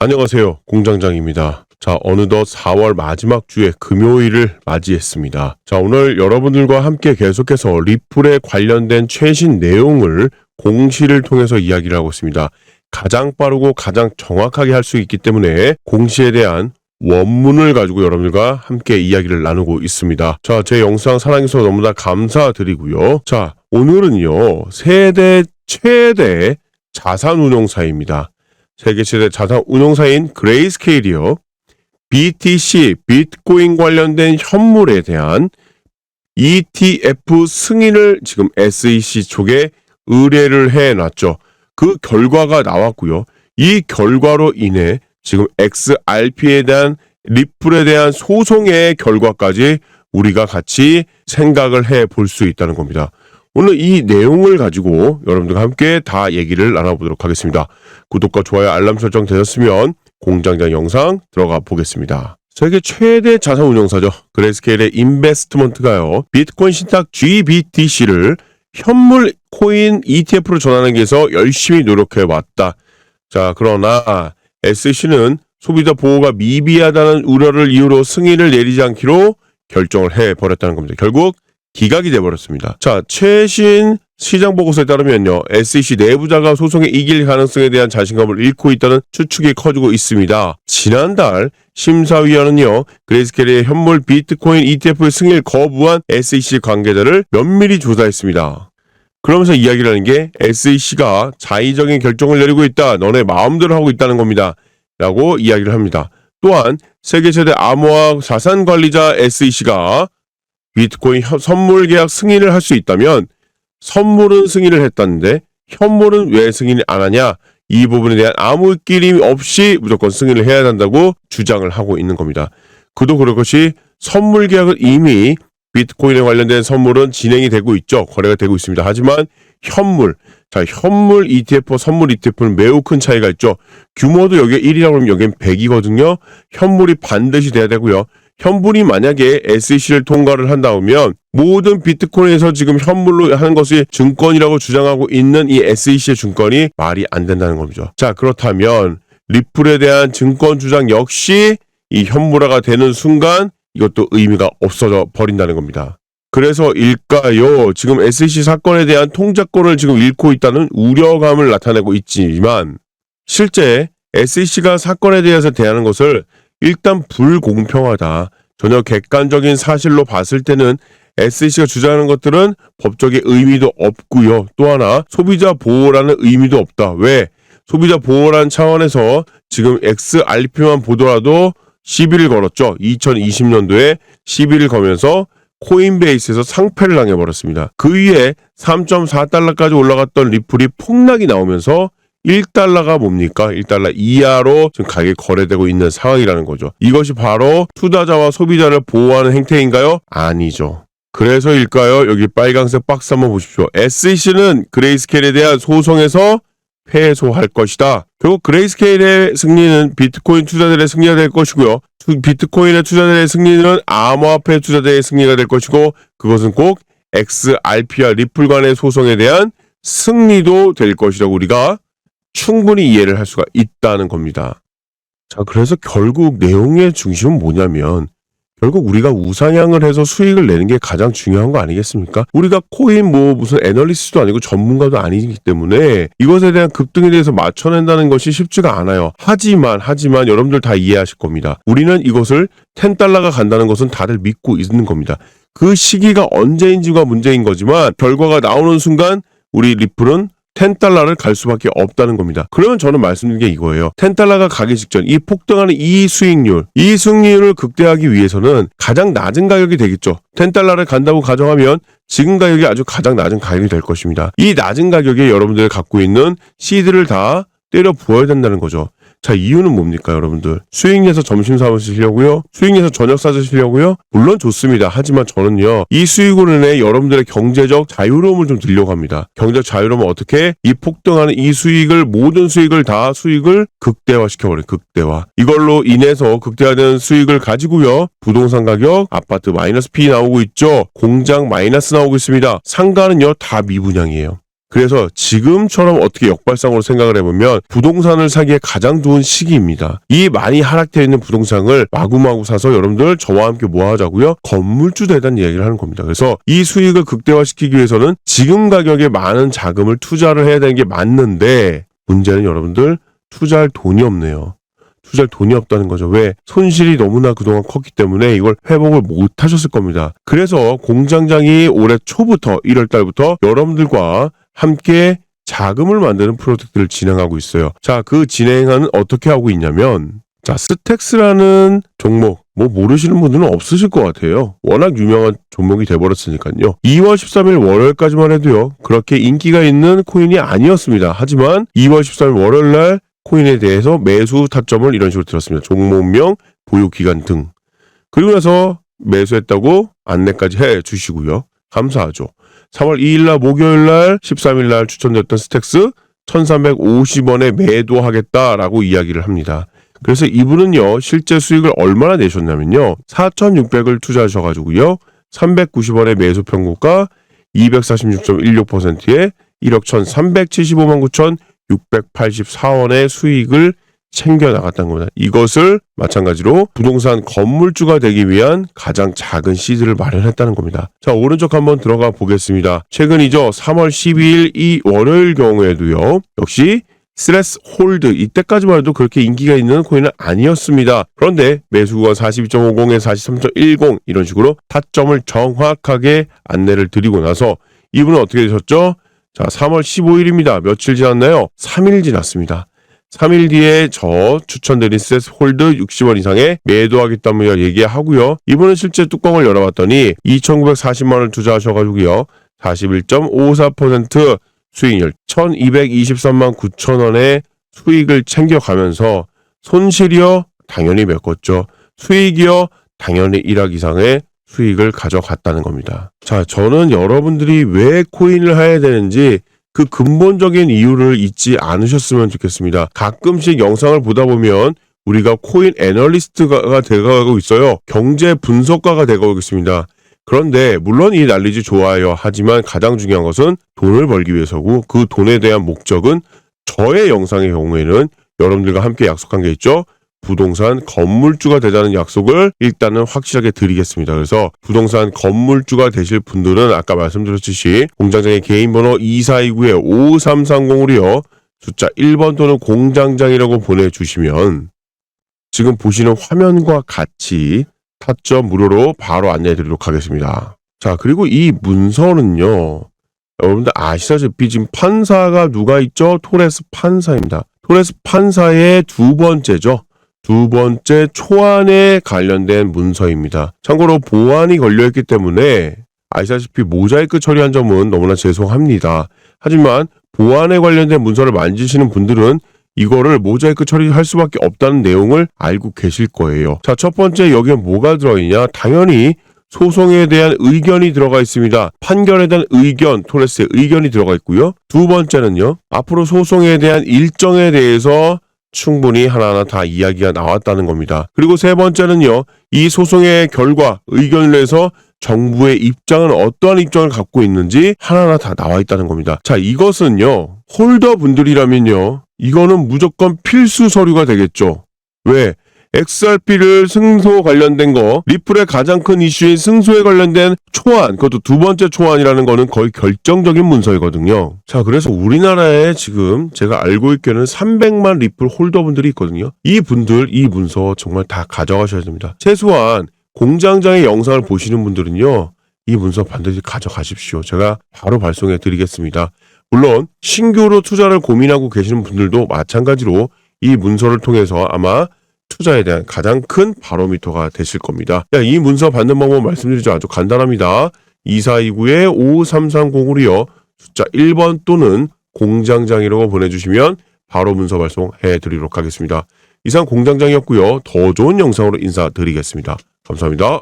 안녕하세요. 공장장입니다. 자, 어느덧 4월 마지막 주에 금요일을 맞이했습니다. 자, 오늘 여러분들과 함께 계속해서 리플에 관련된 최신 내용을 공시를 통해서 이야기를 하고 있습니다. 가장 빠르고 가장 정확하게 할 수 있기 때문에 공시에 대한 원문을 가지고 여러분들과 함께 이야기를 나누고 있습니다. 자, 제 영상 사랑해주셔서 너무나 감사드리고요. 자, 오늘은요, 세계 최대 자산운용사입니다. 세계 최대 자산운용사인 그레이스케일이요, BTC, 비트코인 관련된 현물에 대한 ETF 승인을 지금 SEC 쪽에 의뢰를 해놨죠. 그 결과가 나왔고요. 이 결과로 인해 지금 XRP에 대한 리플에 대한 소송의 결과까지 우리가 같이 생각을 해볼 수 있다는 겁니다. 오늘 이 내용을 가지고 여러분들과 함께 다 얘기를 나눠보도록 하겠습니다. 구독과 좋아요, 알람 설정 되셨으면 공장장 영상 들어가 보겠습니다. 세계 최대 자산 운용사죠. 그레이스케일의 인베스트먼트가요, 비트코인 신탁 GBTC를 현물 코인 ETF로 전환하기 위해서 열심히 노력해 왔다. 자, 그러나 SEC는 소비자 보호가 미비하다는 우려를 이유로 승인을 내리지 않기로 결정을 해버렸다는 겁니다. 결국 기각이 돼버렸습니다. 자, 최신 시장 보고서에 따르면요, SEC 내부자가 소송에 이길 가능성에 대한 자신감을 잃고 있다는 추측이 커지고 있습니다. 지난달 심사위원은요, 그레이스케일의 현물 비트코인 ETF의 승인을 거부한 SEC 관계자를 면밀히 조사했습니다. 그러면서 이야기를 하는 게 SEC가 자의적인 결정을 내리고 있다, 너네 마음대로 하고 있다는 겁니다 라고 이야기를 합니다. 또한 세계 최대 암호화 자산관리자 SEC가 비트코인 선물 계약 승인을 할 수 있다면 선물은 승인을 했다는데 현물은 왜 승인을 안 하냐, 이 부분에 대한 아무 끼림 없이 무조건 승인을 해야 한다고 주장을 하고 있는 겁니다. 그도 그럴 것이 선물 계약은 이미 비트코인에 관련된 선물은 진행이 되고 있죠. 거래가 되고 있습니다. 하지만 현물, 자, 현물 ETF와 선물 ETF는 매우 큰 차이가 있죠. 규모도 여기에 1이라고 하면 여기는 100이거든요. 현물이 반드시 돼야 되고요. 현물이 만약에 SEC를 통과를 한다면 모든 비트코인에서 지금 현물로 하는 것이 증권이라고 주장하고 있는 이 SEC의 증권이 말이 안 된다는 겁니다. 자, 그렇다면 리플에 대한 증권 주장 역시 이 현물화가 되는 순간 이것도 의미가 없어져 버린다는 겁니다. 그래서일까요? 지금 SEC 사건에 대한 통작권을 지금 잃고 있다는 우려감을 나타내고 있지만 실제 SEC가 사건에 대해서 대하는 것을 일단 불공평하다, 전혀 객관적인 사실로 봤을 때는 SEC가 주장하는 것들은 법적인 의미도 없고요. 또 하나 소비자 보호라는 의미도 없다. 왜? 소비자 보호라는 차원에서 지금 XRP만 보더라도 시비를 걸었죠. 2020년도에 시비를 걸면서 코인베이스에서 상패를 당해버렸습니다. 그 위에 3.4달러까지 올라갔던 리플이 폭락이 나오면서 1달러가 뭡니까? 1달러 이하로 지금 가격이 거래되고 있는 상황이라는 거죠. 이것이 바로 투자자와 소비자를 보호하는 행태인가요? 아니죠. 그래서일까요? 여기 빨간색 박스 한번 보십시오. SEC는 그레이스케일에 대한 소송에서 패소할 것이다. 결국 그레이스케일의 승리는 비트코인 투자자들의 승리가 될 것이고요. 비트코인의 투자자들의 승리는 암호화폐 투자자의 승리가 될 것이고, 그것은 꼭 XRP와 리플 간의 소송에 대한 승리도 될 것이라고 우리가 충분히 이해를 할 수가 있다는 겁니다. 자, 그래서 결국 내용의 중심은 뭐냐면 결국 우리가 우상향을 해서 수익을 내는 게 가장 중요한 거 아니겠습니까? 우리가 코인 무슨 애널리스트도 아니고 전문가도 아니기 때문에 이것에 대한 급등에 대해서 맞춰낸다는 것이 쉽지가 않아요. 하지만 여러분들 다 이해하실 겁니다. 우리는 이것을 10달러가 간다는 것은 다들 믿고 있는 겁니다. 그 시기가 언제인지가 문제인 거지만 결과가 나오는 순간 우리 리플은 10달러를 갈 수밖에 없다는 겁니다. 그러면 저는 말씀드린 게 이거예요. 10달러가 가기 직전 이 폭등하는 이 수익률, 이 승리를 극대화하기 위해서는 가장 낮은 가격이 되겠죠. 10달러를 간다고 가정하면 지금 가격이 아주 가장 낮은 가격이 될 것입니다. 이 낮은 가격에 여러분들이 갖고 있는 시드를 다 때려 부어야 된다는 거죠. 자, 이유는 뭡니까, 여러분들? 수익 내서 점심 사 드시려고요? 수익 내서 저녁 사 드시려고요? 물론 좋습니다. 하지만 저는요, 이 수익으로 인해 여러분들의 경제적 자유로움을 좀 드리려고 합니다. 경제적 자유로움은 어떻게? 이 폭등하는 이 수익을, 모든 수익을 다 수익을 극대화시켜버려요. 극대화. 이걸로 인해서 극대화된 수익을 가지고요, 부동산 가격, 아파트 마이너스 P 나오고 있죠? 공장 마이너스 나오고 있습니다. 상가는요, 다 미분양이에요. 그래서 지금처럼 어떻게 역발상으로 생각을 해보면 부동산을 사기에 가장 좋은 시기입니다. 이 많이 하락되어 있는 부동산을 마구마구 사서 여러분들 저와 함께 뭐 하자고요? 건물주 되다는 이야기를 하는 겁니다. 그래서 이 수익을 극대화시키기 위해서는 지금 가격에 많은 자금을 투자를 해야 되는 게 맞는데 문제는 여러분들 투자할 돈이 없네요. 투자할 돈이 없다는 거죠. 왜? 손실이 너무나 그동안 컸기 때문에 이걸 회복을 못 하셨을 겁니다. 그래서 공장장이 올해 초부터 1월 달부터 여러분들과 함께 자금을 만드는 프로젝트를 진행하고 있어요. 자, 그 진행은 어떻게 하고 있냐면 자, 스택스라는 종목 뭐 모르시는 분들은 없으실 것 같아요. 워낙 유명한 종목이 돼버렸으니까요. 2월 13일 월요일까지만 해도요. 그렇게 인기가 있는 코인이 아니었습니다. 하지만 2월 13일 월요일날 코인에 대해서 매수 타점을 이런 식으로 들었습니다. 종목명, 보유기간 등. 그리고 나서 매수했다고 안내까지 해주시고요. 감사하죠. 3월 2일날 목요일날 13일날 추천드렸던 스택스 1350원에 매도하겠다라고 이야기를 합니다. 그래서 이분은요. 실제 수익을 얼마나 내셨냐면요. 4600을 투자하셔가지고요. 390원의 매수 평균가 246.16%에 1억 1375만 9,684원의 수익을 챙겨나갔다는 겁니다. 이것을 마찬가지로 부동산 건물주가 되기 위한 가장 작은 시드를 마련했다는 겁니다. 자, 오른쪽 한번 들어가 보겠습니다. 최근이죠. 3월 12일 이 월요일 경우에도요. 역시 스트레스 홀드 이때까지만 해도 그렇게 인기가 있는 코인은 아니었습니다. 그런데 매수구간 42.50에 43.10 이런 식으로 타점을 정확하게 안내를 드리고 나서 이분은 어떻게 되셨죠? 자, 3월 15일입니다. 며칠 지났나요? 3일 지났습니다. 3일 뒤에 저 추천드린 스트레스 홀드 60원 이상에 매도하겠다며 얘기하고요. 이분은 실제 뚜껑을 열어봤더니 2,940만원을 투자하셔가지고요. 41.54% 수익률 1,223만 9천원의 수익을 챙겨가면서 손실이요? 당연히 메꿨죠. 수익이요? 당연히 1억 이상의 수익을 가져갔다는 겁니다. 자, 저는 여러분들이 왜 코인을 해야 되는지 그 근본적인 이유를 잊지 않으셨으면 좋겠습니다. 가끔씩 영상을 보다 보면 우리가 코인 애널리스트가 되어가고 있어요. 경제 분석가가 되어가고 있습니다. 그런데 물론 이 난리지 좋아요. 하지만 가장 중요한 것은 돈을 벌기 위해서고 그 돈에 대한 목적은 저의 영상의 경우에는 여러분들과 함께 약속한 게 있죠. 부동산 건물주가 되자는 약속을 일단은 확실하게 드리겠습니다. 그래서 부동산 건물주가 되실 분들은 아까 말씀드렸듯이 공장장의 개인 번호 2429-5330으로요. 숫자 1번 또는 공장장이라고 보내주시면 지금 보시는 화면과 같이 타점 무료로 바로 안내해 드리도록 하겠습니다. 자, 그리고 이 문서는요. 여러분들 아시다시피 지금 판사가 누가 있죠? 토레스 판사입니다. 토레스 판사의 두 번째죠. 두 번째 초안에 관련된 문서입니다. 참고로 보안이 걸려있기 때문에 아시다시피 모자이크 처리한 점은 너무나 죄송합니다. 하지만 보안에 관련된 문서를 만지시는 분들은 이거를 모자이크 처리할 수밖에 없다는 내용을 알고 계실 거예요. 자, 첫 번째 여기에 뭐가 들어있냐? 당연히 소송에 대한 의견이 들어가 있습니다. 판결에 대한 의견, 토레스의 의견이 들어가 있고요. 두 번째는요. 앞으로 소송에 대한 일정에 대해서 충분히 하나하나 다 이야기가 나왔다는 겁니다. 그리고 세 번째는요. 이 소송의 결과, 의견을 내서 정부의 입장은 어떠한 입장을 갖고 있는지 하나하나 다 나와 있다는 겁니다. 자, 이것은요. 홀더분들이라면요. 이거는 무조건 필수 서류가 되겠죠. 왜? XRP를 승소 관련된 거, 리플의 가장 큰 이슈인 승소에 관련된 초안, 그것도 두 번째 초안이라는 거는 거의 결정적인 문서이거든요. 자, 그래서 우리나라에 지금 제가 알고 있기에는 300만 리플 홀더분들이 있거든요. 이 분들, 이 문서 정말 다 가져가셔야 됩니다. 최소한 공장장의 영상을 보시는 분들은요, 이 문서 반드시 가져가십시오. 제가 바로 발송해 드리겠습니다. 물론 신규로 투자를 고민하고 계시는 분들도 마찬가지로 이 문서를 통해서 아마 투자에 대한 가장 큰 바로미터가 되실 겁니다. 이 문서 받는 방법 말씀드리죠. 아주 간단합니다. 2429-5330으로요. 숫자 1번 또는 공장장이라고 보내주시면 바로 문서 발송해 드리도록 하겠습니다. 이상 공장장이었고요. 더 좋은 영상으로 인사드리겠습니다. 감사합니다.